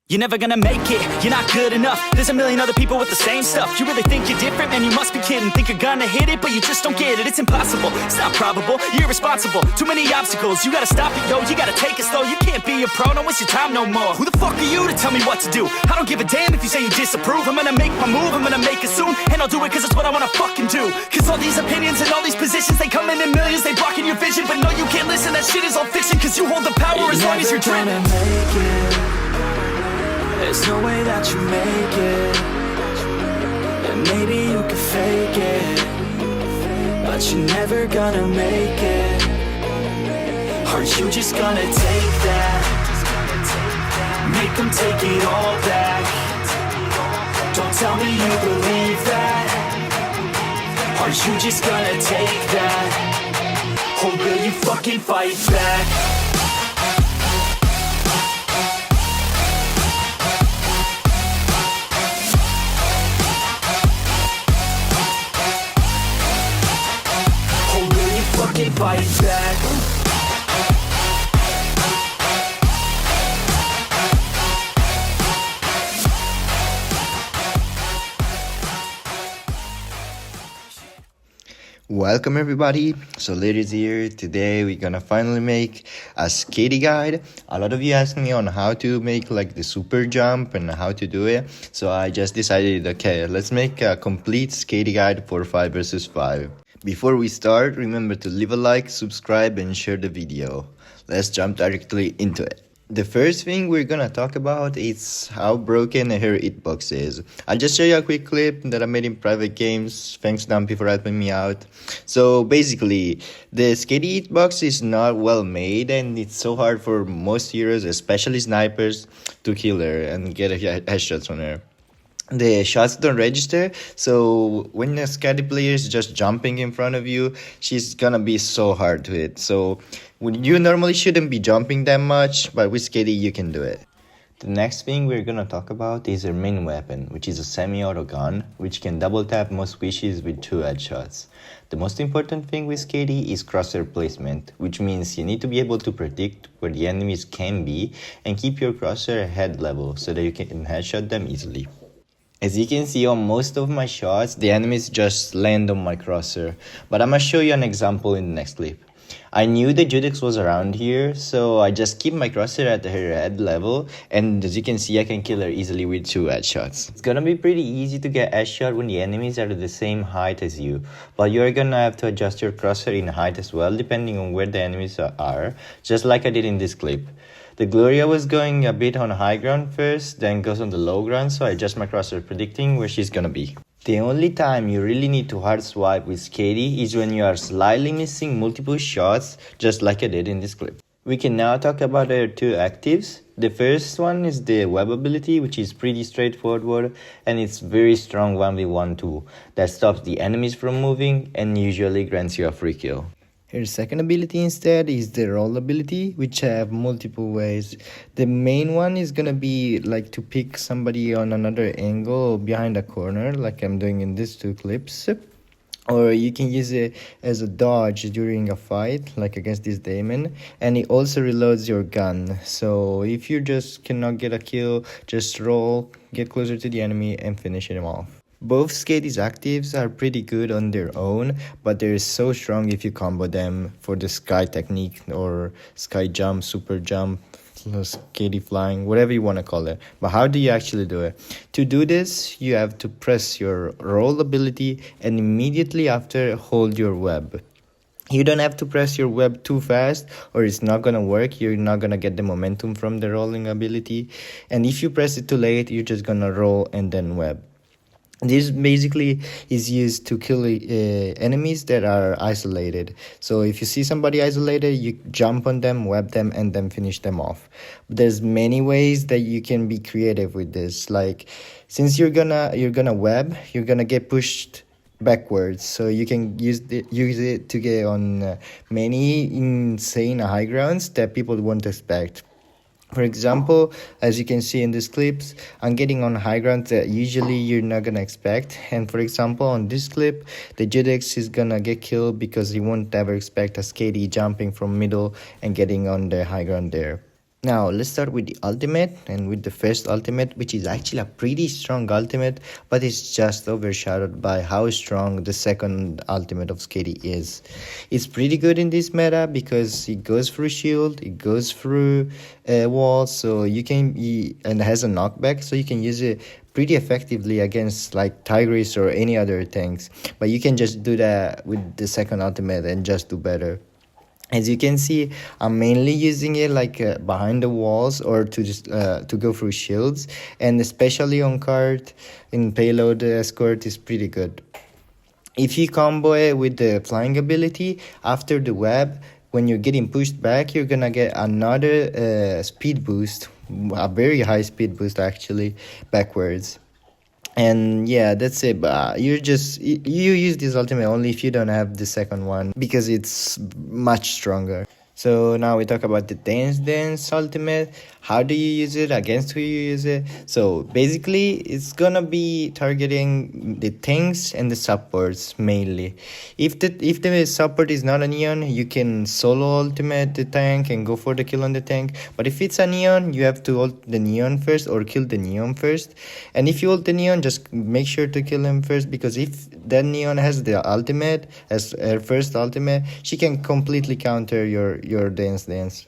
You're never gonna make it, you're not good enough. There's a million other people with the same stuff. You really think you're different? Man, you must be kidding. Think you're gonna hit it, but you just don't get it. It's impossible, it's not probable, you're irresponsible. Too many obstacles, you gotta stop it, yo. You gotta take it slow, you can't be a pro. Don't waste your time no more. Who the fuck are you to tell me what to do? I don't give a damn if you say you disapprove. I'm gonna make my move, I'm gonna make it soon. And I'll do it cause it's what I wanna fucking do. Cause all these opinions and all these positions, they come in millions, they blocking your vision. But no, you can't listen, that shit is all fiction. Cause you hold the power as long as you're dreaming. There's no way that you make it. And maybe you can fake it, but you're never gonna make it. Are you just gonna take that? Make them take it all back. Don't tell me you believe that. Are you just gonna take that? Or will you fucking fight back? Fight back. Welcome everybody, so Ladies here. Today we're gonna finally make a Skadi guide. A lot of you asked me on how to make like the super jump and how to do it, so I just decided, okay, let's make a complete Skadi guide for 5 versus 5. Before we start, remember to leave a like, subscribe and share the video. Let's jump directly into it. The first thing we're gonna talk about is how broken her hitbox is. I'll just show you a quick clip that I made in private games. Thanks Dumpy for helping me out. So basically, the Skadi hitbox is not well made and it's so hard for most heroes, especially snipers, to kill her and get headshots on her. The shots don't register, so when a Skadi player is just jumping in front of you, she's gonna be so hard to hit. So you normally shouldn't be jumping that much, but with Skadi you can do it. The next thing we're gonna talk about is her main weapon, which is a semi-auto gun, which can double tap most wishes with 2 headshots. The most important thing with Skadi is crosshair placement, which means you need to be able to predict where the enemies can be and keep your crosshair head level so that you can headshot them easily. As you can see on most of my shots, the enemies just land on my crosshair, but I'm gonna show you an example in the next clip. I knew the Judex was around here, so I just keep my crosshair at her head level, and as you can see I can kill her easily with 2 headshots. It's gonna be pretty easy to get headshot when the enemies are the same height as you, but you're gonna have to adjust your crosshair in height as well depending on where the enemies are, just like I did in this clip. The Gloria was going a bit on high ground first, then goes on the low ground, so I adjust my crosshair predicting where she's gonna be. The only time you really need to hard swipe with Skadi is when you are slightly missing multiple shots, just like I did in this clip. We can now talk about her 2 actives. The first one is the web ability, which is pretty straightforward and it's very strong 1v1 tool that stops the enemies from moving and usually grants you a free kill. Her second ability instead is the roll ability, which I have multiple ways. The main one is gonna be like to pick somebody on another angle or behind a corner, like I'm doing in these 2 clips. Or you can use it as a dodge during a fight, like against this demon. And it also reloads your gun. So if you just cannot get a kill, just roll, get closer to the enemy and finish him off. Both Skadi's actives are pretty good on their own, but they're so strong if you combo them for the sky technique or sky jump, super jump, Skadi flying, whatever you want to call it. But how do you actually do it? To do this, you have to press your roll ability and immediately after hold your web. You don't have to press your web too fast or it's not gonna work. You're not gonna get the momentum from the rolling ability. And if you press it too late, you're just gonna roll and then web. This basically is used to kill enemies that are isolated. So if you see somebody isolated, you jump on them, web them, and then finish them off. But there's many ways that you can be creative with this. Like, since you're gonna web, you're gonna get pushed backwards, so you can use it to get on many insane high grounds that people won't expect. For example, as you can see in these clips, I'm getting on high ground that usually you're not gonna expect. And for example, on this clip, the Judex is gonna get killed because you won't ever expect a Skadi jumping from middle and getting on the high ground there. Now let's start with the ultimate, and with the first ultimate, which is actually a pretty strong ultimate, but it's just overshadowed by how strong the second ultimate of Skadi is. It's pretty good in this meta because it goes through shield, it goes through walls, so you can and has a knockback, so you can use it pretty effectively against like Tigris or any other tanks. But you can just do that with the second ultimate and just do better. As you can see, I'm mainly using it like behind the walls or to just to go through shields, and especially on cart in payload escort is pretty good. If you combo it with the flying ability after the web, when you're getting pushed back, you're gonna get another speed boost, a very high speed boost actually, backwards. And yeah, that's it. But you use this ultimate only if you don't have the second one because it's much stronger. So now we talk about the dance ultimate. How do you use it, against who you use it? So basically it's gonna be targeting the tanks and the supports mainly. If the support is not a neon, you can solo ultimate the tank and go for the kill on the tank. But if it's a neon, you have to ult the neon first or kill the neon first. And if you ult the neon, just make sure to kill him first, because if that neon has the ultimate as her first ultimate, she can completely counter your dance.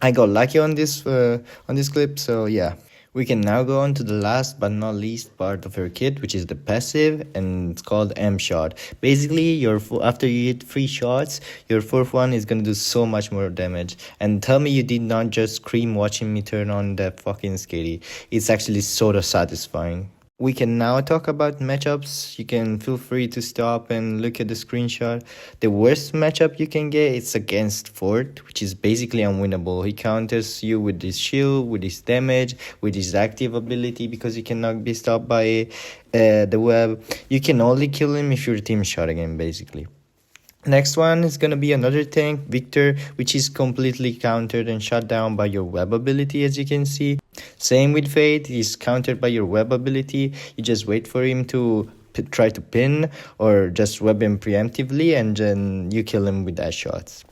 I got lucky on this clip, so yeah. We can now go on to the last but not least part of her kit, which is the passive, and it's called M shot. Basically, after you hit 3 shots, your fourth one is gonna do so much more damage. And tell me you did not just scream watching me turn on that fucking Skadi. It's actually sort of satisfying. We can now talk about matchups. You can feel free to stop and look at the screenshot. The worst matchup you can get is against Fort, which is basically unwinnable. He counters you with his shield, with his damage, with his active ability, because you cannot be stopped by the web. You can only kill him if your team shot again, basically. Next one is gonna be another tank, Victor, which is completely countered and shut down by your web ability, as you can see. Same with Fate, he's countered by your web ability. You just wait for him to try to pin or just web him preemptively, and then you kill him with dash shots.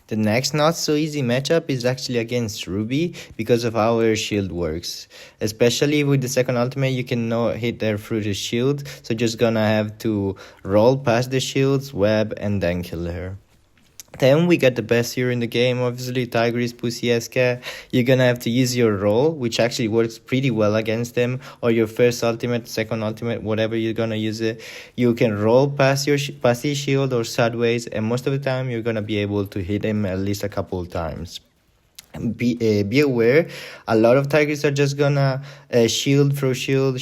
The next not so easy matchup is actually against Ruby because of how her shield works. Especially with the second ultimate, you cannot hit her through the shield, so just gonna have to roll past the shields, web, and then kill her. Then we got the best hero in the game, obviously Tigris Pussy SK. You're gonna have to use your roll, which actually works pretty well against them, or your first ultimate, second ultimate, whatever you're gonna use it. You can roll past your past his shield or sideways, and most of the time you're gonna be able to hit him at least a couple of times. Be aware, a lot of Tigers are just gonna shield for shield,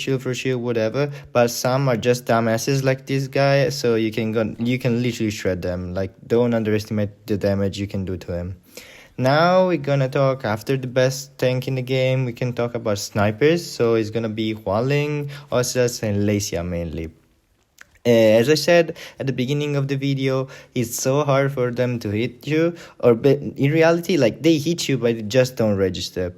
whatever, but some are just dumbasses like this guy, so you can literally shred them. Like, don't underestimate the damage you can do to him. Now we're gonna talk, after the best tank in the game, we can talk about snipers. So it's gonna be Hualing, Osas, and Lacia mainly. As I said at the beginning of the video, it's so hard for them to hit you, but in reality, like, they hit you but they just don't register.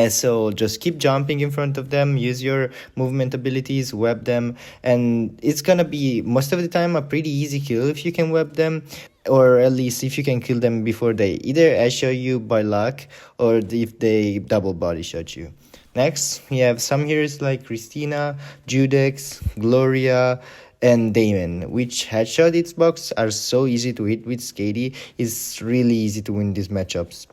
So just keep jumping in front of them, use your movement abilities, web them, and it's gonna be most of the time a pretty easy kill if you can web them, or at least if you can kill them before they either headshot you by luck or if they double body shot you. Next, we have some heroes like Christina, Judex, Gloria, and Damon, which headshot hitbox are so easy to hit with Skadi. It's really easy to win these matchups.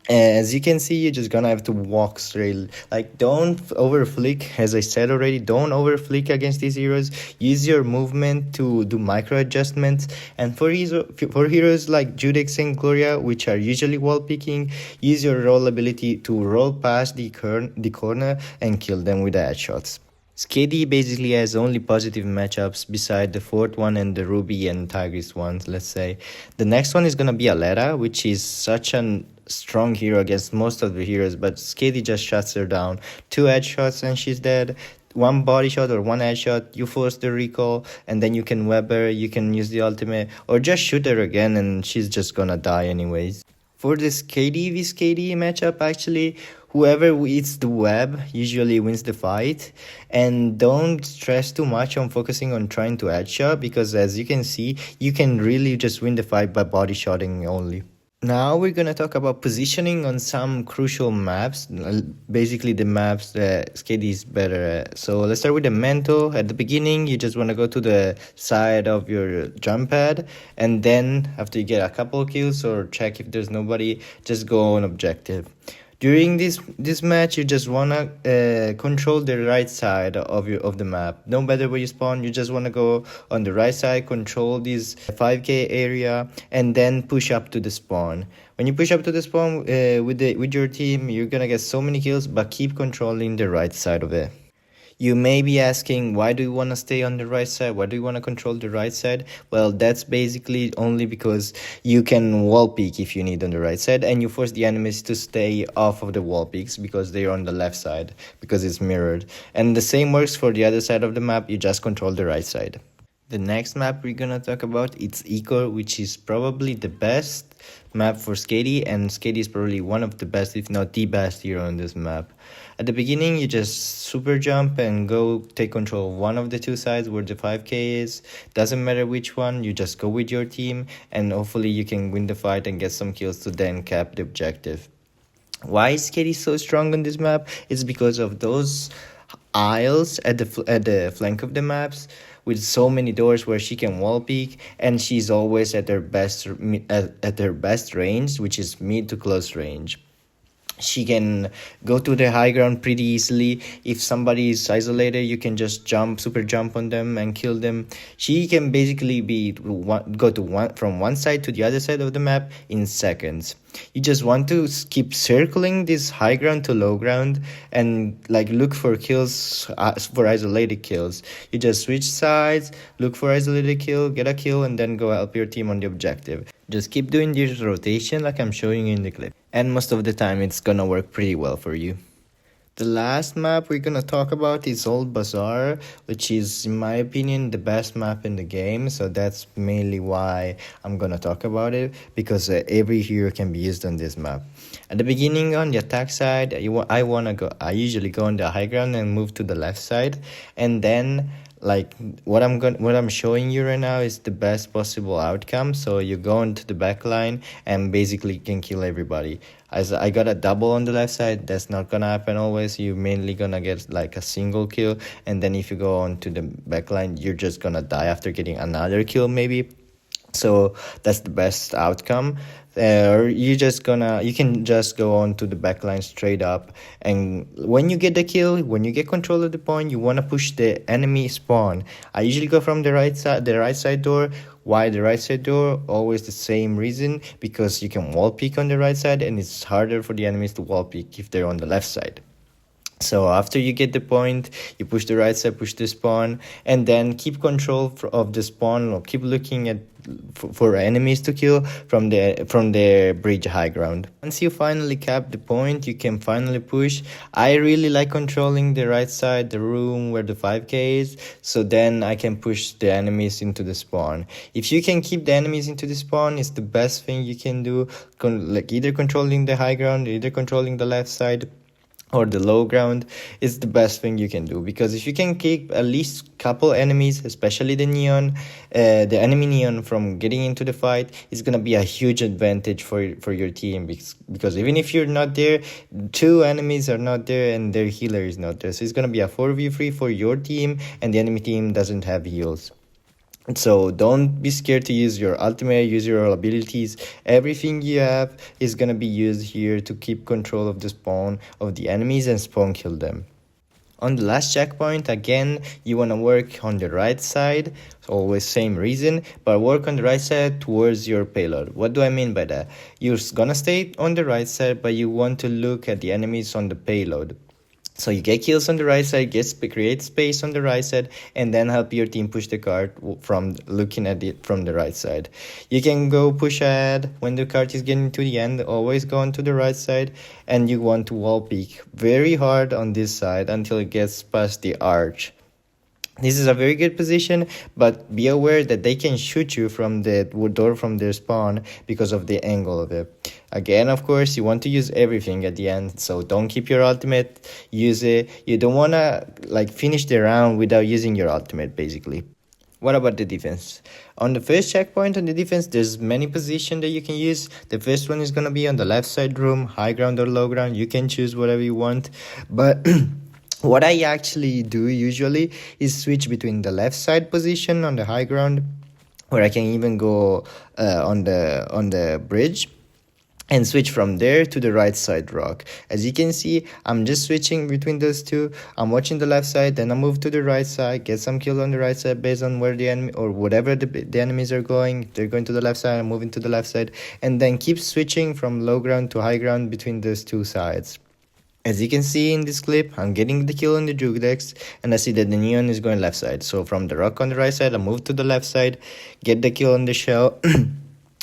As you can see, you're just gonna have to walk straight. Like, don't over flick. As I said already, don't over flick against these heroes. Use your movement to do micro adjustments. And for heroes like Judex and Gloria, which are usually wall picking, use your roll ability to roll past the corner and kill them with headshots. Skadi basically has only positive matchups beside the fourth one and the Ruby and Tigris ones, let's say. The next one is gonna be Alera, which is such a strong hero against most of the heroes, but Skadi just shuts her down. 2 headshots and she's dead. 1 body shot or 1 headshot, you force the recall, and then you can web her, you can use the ultimate, or just shoot her again and she's just gonna die anyways. For the Skadi v Skadi matchup, actually, whoever eats the web usually wins the fight, and don't stress too much on focusing on trying to headshot, because as you can see, you can really just win the fight by body shotting only. Now we're gonna talk about positioning on some crucial maps, basically the maps that Skadi is better at. So let's start with the Emmental. At the beginning, you just wanna go to the side of your jump pad, and then after you get a couple of kills or check if there's nobody, just go on objective. During this match, you just wanna control the right side of the map. No matter where you spawn, you just wanna go on the right side, control this 5k area, and then push up to the spawn. When you push up to the spawn with your team, you're gonna get so many kills, but keep controlling the right side of it. You may be asking, why do you want to stay on the right side? Why do you want to control the right side? Well, that's basically only because you can wall peek if you need on the right side, and you force the enemies to stay off of the wall peaks because they're on the left side, because it's mirrored. And the same works for the other side of the map, you just control the right side. The next map we're gonna talk about, it's Eco, which is probably the best map for Skadi, and Skadi is probably one of the best, if not the best hero on this map. At the beginning, you just super jump and go take control of one of the two sides where the 5k is. Doesn't matter which one, you just go with your team, and hopefully you can win the fight and get some kills to then cap the objective. Why is Skadi so strong on this map? It's because of those aisles at the flank of the maps, with so many doors where she can wall peek, and she's always at her best range, which is mid to close range. She can go to the high ground pretty easily. If somebody is isolated, you can just super jump on them and kill them. She can basically from one side to the other side of the map in seconds. You just want to keep circling this high ground to low ground and look for kills, for isolated kills. You just switch sides, look for isolated kill, get a kill, and then go help your team on the objective. Just keep doing this rotation like I'm showing you in the clip, and most of the time it's gonna work pretty well for you. The last map we're gonna talk about is Old Bazaar, which is, in my opinion, the best map in the game. So that's mainly why I'm gonna talk about it, because every hero can be used on this map. At the beginning on the attack side, I usually go on the high ground and move to the left side, and then what I'm showing you right now is the best possible outcome. So you go into the back line and basically can kill everybody. As I got a double on the left side, that's not gonna happen always. You're mainly gonna get a single kill, and then if you go on to the back line, you're just gonna die after getting another kill maybe. So that's the best outcome. Or you can just go on to the backline straight up, and when you get the kill, when you get control of the point, you want to push the enemy spawn. I usually go from the right side door. Why the right side door? Always the same reason, because you can wall peek on the right side, and it's harder for the enemies to wall peek if they're on the left side. So after you get the point, you push the right side, push the spawn, and then keep control of the spawn, or keep looking at for enemies to kill from the bridge high ground. Once you finally cap the point, you can finally push. I really like controlling the right side, the room where the 5k is, so then I can push the enemies into the spawn. If you can keep the enemies into the spawn, it's the best thing you can do, either controlling the high ground, either controlling the left side or the low ground is the best thing you can do, because if you can keep at least couple enemies, especially the enemy neon from getting into the fight, it's gonna be a huge advantage for your team, because even if you're not there, two enemies are not there and their healer is not there, so it's gonna be a 4v3 for your team, and the enemy team doesn't have heals. So don't be scared to use your ultimate, use your abilities. Everything you have is gonna be used here to keep control of the spawn of the enemies and spawn kill them. On the last checkpoint, again, you wanna work on the right side, always same reason, but work on the right side towards your payload. What do I mean by that? You're gonna stay on the right side, but you want to look at the enemies on the payload. So you get kills on the right side, create space on the right side, and then help your team push the cart from looking at it from the right side. You can go push ahead when the cart is getting to the end, always go on to the right side, and you want to wall peek very hard on this side until it gets past the arch. This is a very good position, but be aware that they can shoot you from the door from their spawn because of the angle of it. Again, of course, you want to use everything at the end, so don't keep your ultimate, use it. You don't want to finish the round without using your ultimate, basically. What about the defense? On the first checkpoint on the defense, there's many positions that you can use. The first one is gonna be on the left side room, high ground or low ground. You can choose whatever you want, but what I actually do usually is switch between the left side position on the high ground, or I can even go on the bridge and switch from there to the right side rock. As you can see, I'm just switching between those two. I'm watching the left side, then I move to the right side, get some kill on the right side based on where the enemy or whatever the enemies are going. They're going to the left side, I'm moving to the left side, and then keep switching from low ground to high ground between those two sides. As you can see in this clip, I'm getting the kill on the Judex, and I see that the neon is going left side. So from the rock on the right side, I move to the left side, get the kill on the shell,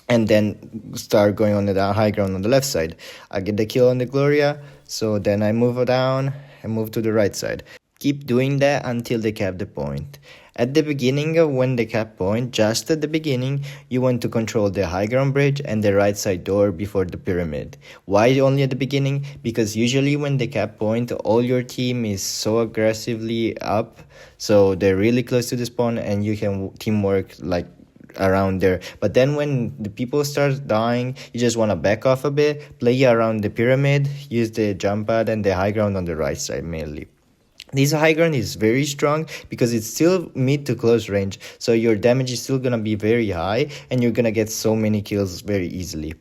and then start going on the high ground on the left side. I get the kill on the Gloria, so then I move down and move to the right side. Keep doing that until they cap the point. At the beginning of when they cap point, just at the beginning, you want to control the high ground bridge and the right side door before the pyramid. Why only at the beginning? Because usually when they cap point, all your team is so aggressively up, so they're really close to the spawn and you can teamwork like around there. But then when the people start dying, you just want to back off a bit, play around the pyramid, use the jump pad and the high ground on the right side mainly. This high ground is very strong because it's still mid to close range, so your damage is still gonna be very high and you're gonna get so many kills very easily.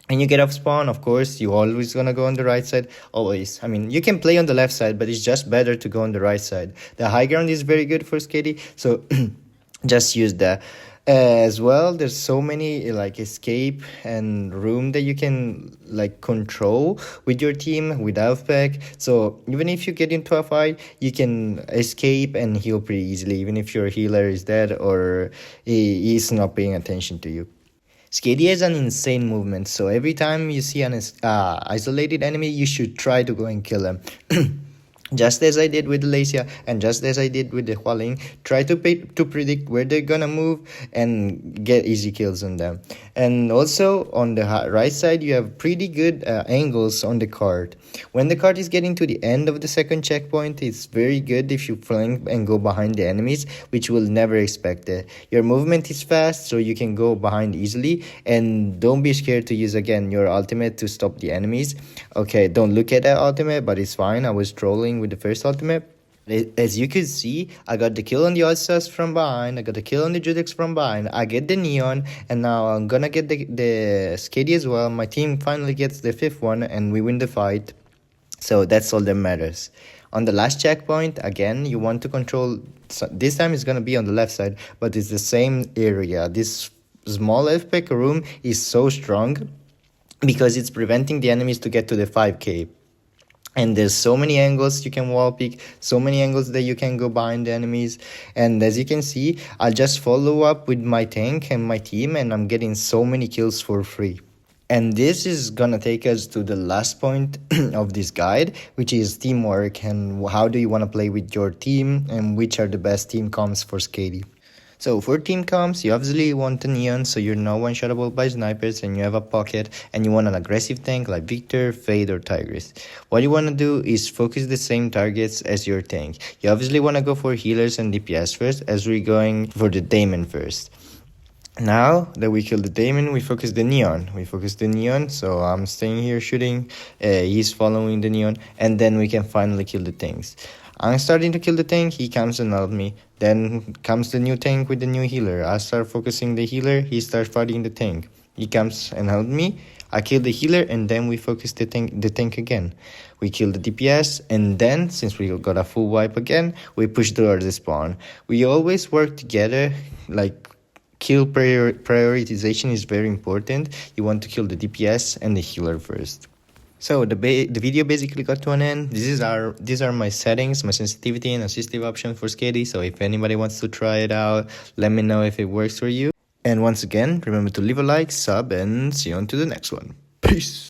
And you get off spawn, of course, you always gonna go on the right side, always. I mean, you can play on the left side, but it's just better to go on the right side. The high ground is very good for Skadi, so just use that. As well, there's so many like escape and room that you can like control with your team with Outback. So even if you get into a fight, you can escape and heal pretty easily, even if your healer is dead or he's not paying attention to you. Skadi has an insane movement, so every time you see an isolated enemy, you should try to go and kill him. Just as I did with the Lacia and just as I did with the Hualing, try to predict where they're gonna move and get easy kills on them. And also on the right side, you have pretty good angles on the cart. When the cart is getting to the end of the second checkpoint, it's very good if you flank and go behind the enemies, which will never expect it. Your movement is fast, so you can go behind easily, and don't be scared to use again your ultimate to stop the enemies. Okay, don't look at that ultimate, but it's fine. I was trolling with the first ultimate. As you can see, I got the kill on the All-Stars from behind, I got the kill on the Judex from behind, I get the Neon, and now I'm gonna get the Skadi as well. My team finally gets the 5th one, and we win the fight. So that's all that matters. On the last checkpoint, again, you want to control, this time it's gonna be on the left side, but it's the same area. This small FPEC room is so strong because it's preventing the enemies to get to the 5k. And there's so many angles you can wall pick, so many angles that you can go behind the enemies. And as you can see, I'll just follow up with my tank and my team, and I'm getting so many kills for free. And this is gonna take us to the last point of this guide, which is teamwork and how do you want to play with your team and which are the best team comps for Skadi. So for team comps, you obviously want a Neon, so you're not one-shotable by snipers and you have a pocket, and you want an aggressive tank like Victor, Fade or Tigris. What you want to do is focus the same targets as your tank. You obviously want to go for healers and DPS first, as we're going for the Daemon first. Now that we killed the Daemon, we focus the Neon. So I'm staying here shooting, he's following the Neon, and then we can finally kill the tanks. I'm starting to kill the tank, he comes and helps me. Then comes the new tank with the new healer. I start focusing the healer, he starts fighting the tank. He comes and helps me. I kill the healer, and then we focus the tank again. We kill the DPS, and then, since we got a full wipe again, we push towards the spawn. We always work together, like kill prioritization is very important. You want to kill the DPS and the healer first. So the video basically got to an end. These are my settings, my sensitivity and assistive option for Skadi. So if anybody wants to try it out, let me know if it works for you. And once again, remember to leave a like, sub, and see you on to the next one. Peace.